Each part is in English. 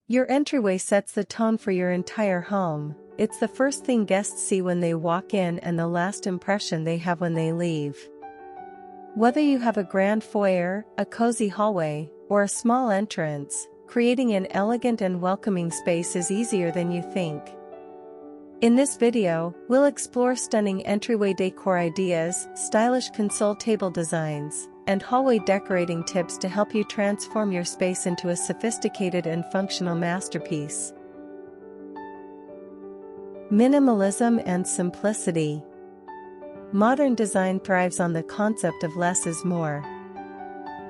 Your entryway sets the tone for your entire home. It's the first thing guests see when they walk in and the last impression they have when they leave. Whether you have a grand foyer, a cozy hallway, or a small entrance, creating an elegant and welcoming space is easier than you think. In this video, we'll explore stunning entryway decor ideas, stylish console table designs, and hallway decorating tips to help you transform your space into a sophisticated and functional masterpiece. Minimalism and simplicity. Modern design thrives on the concept of less is more.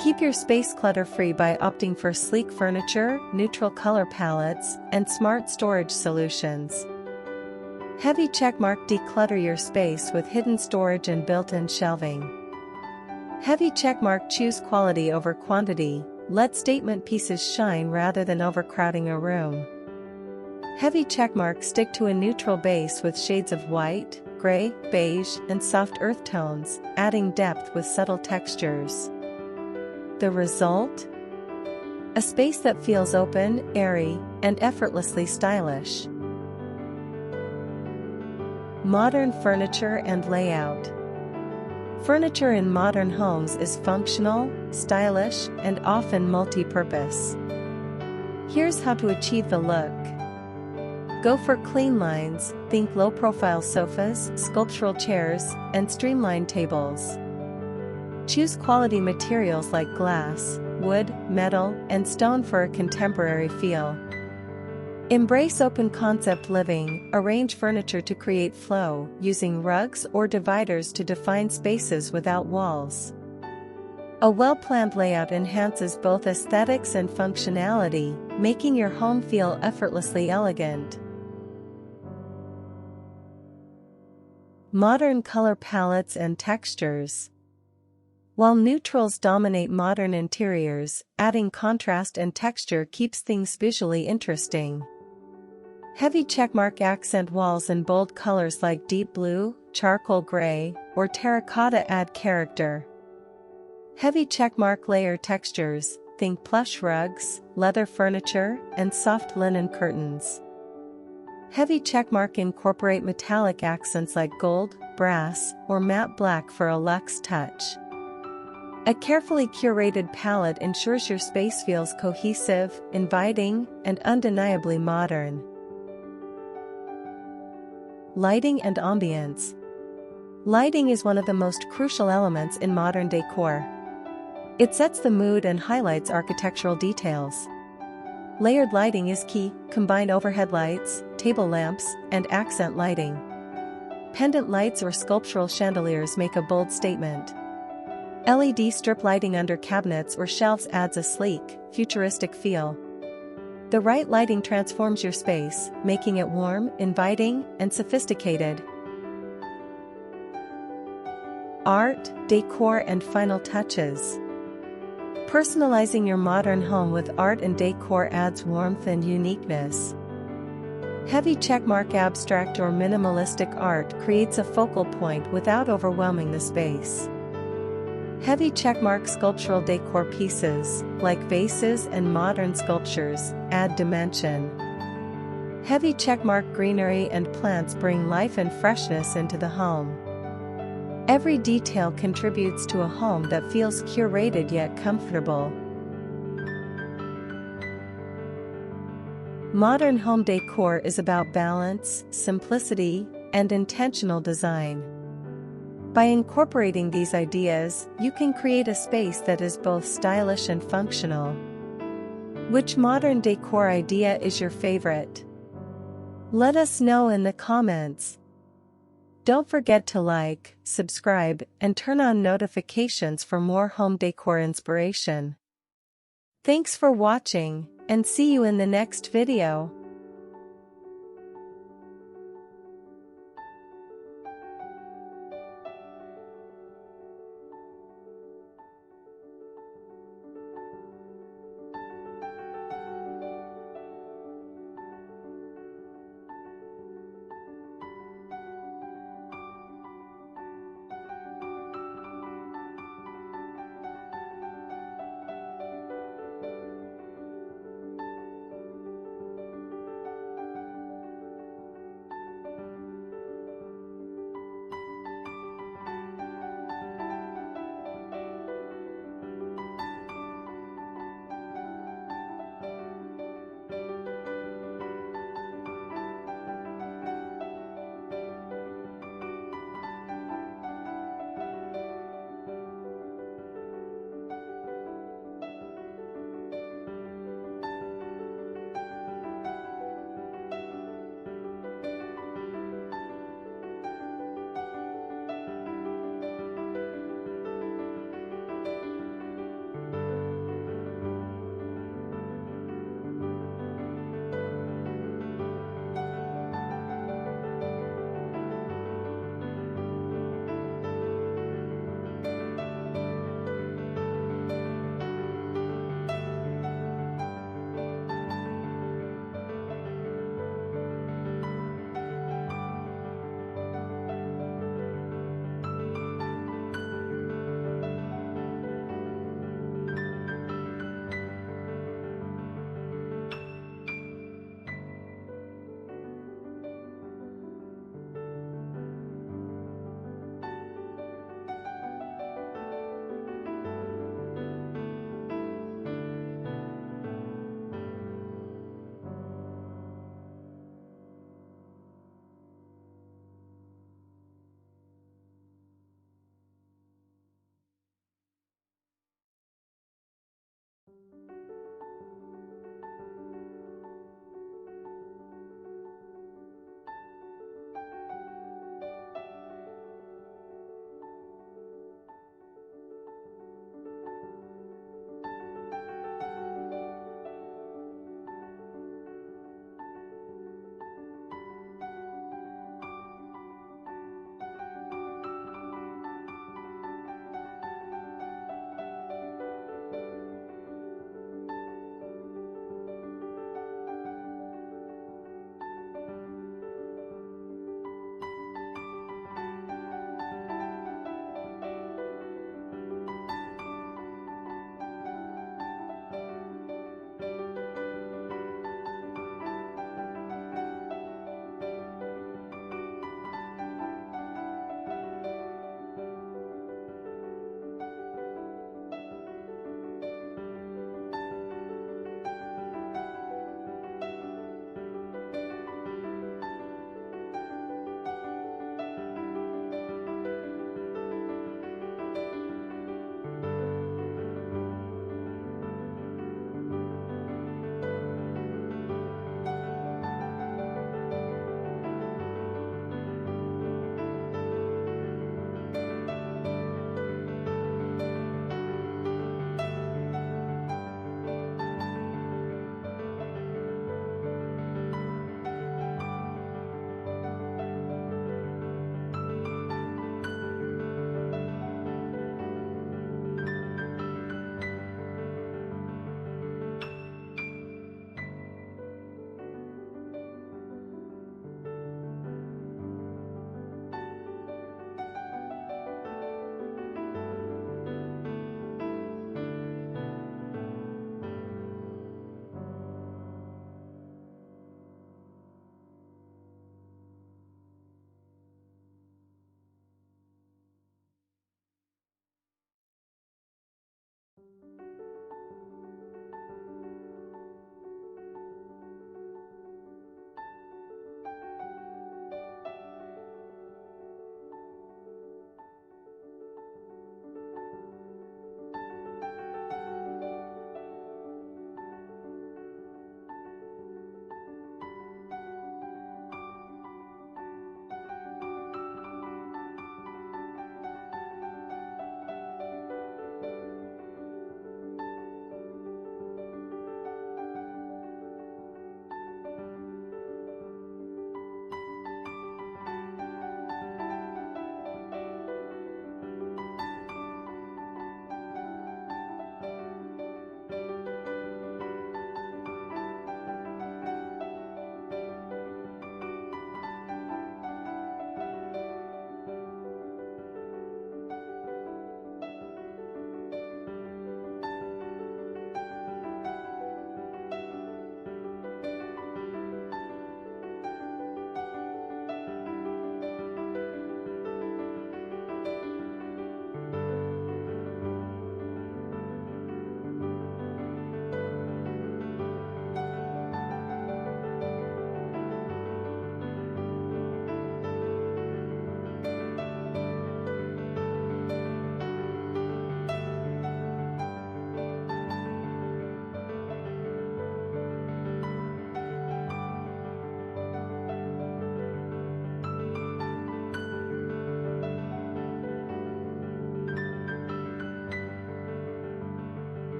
Keep your space clutter-free by opting for sleek furniture, neutral color palettes, and smart storage solutions. Heavy checkmark: declutter your space with hidden storage and built-in shelving. Heavy checkmark: choose quality over quantity, let statement pieces shine rather than overcrowding a room. Heavy checkmark: stick to a neutral base with shades of white, gray, beige, and soft earth tones, adding depth with subtle textures. The result? A space that feels open, airy, and effortlessly stylish. Modern furniture and layout. Furniture in modern homes is functional, stylish, and often multi-purpose. Here's how to achieve the look. Go for clean lines, think low-profile sofas, sculptural chairs, and streamlined tables. Choose quality materials like glass, wood, metal, and stone for a contemporary feel. Embrace open concept living, arrange furniture to create flow, using rugs or dividers to define spaces without walls. A well-planned layout enhances both aesthetics and functionality, making your home feel effortlessly elegant. Modern color palettes and textures. While neutrals dominate modern interiors, adding contrast and texture keeps things visually interesting. Heavy checkmark: accent walls in bold colors like deep blue, charcoal gray, or terracotta add character. Heavy checkmark: layer textures, think plush rugs, leather furniture, and soft linen curtains. Heavy checkmark: incorporate metallic accents like gold, brass, or matte black for a luxe touch. A carefully curated palette ensures your space feels cohesive, inviting, and undeniably modern. Lighting and ambience. Lighting is one of the most crucial elements in modern decor. It sets the mood and highlights architectural details. Layered lighting is key: combine overhead lights, table lamps, and accent lighting. Pendant lights or sculptural chandeliers make a bold statement. LED strip lighting under cabinets or shelves adds a sleek, futuristic feel. The right lighting transforms your space, making it warm, inviting, and sophisticated. Art, decor, and final touches. Personalizing your modern home with art and decor adds warmth and uniqueness. Heavy checkmark: abstract or minimalistic art creates a focal point without overwhelming the space. Heavy checkmark: sculptural decor pieces, like vases and modern sculptures, add dimension. Heavy checkmark: greenery and plants bring life and freshness into the home. Every detail contributes to a home that feels curated yet comfortable. Modern home decor is about balance, simplicity, and intentional design. By incorporating these ideas, you can create a space that is both stylish and functional. Which modern decor idea is your favorite? Let us know in the comments. Don't forget to like, subscribe, and turn on notifications for more home decor inspiration. Thanks for watching, and see you in the next video.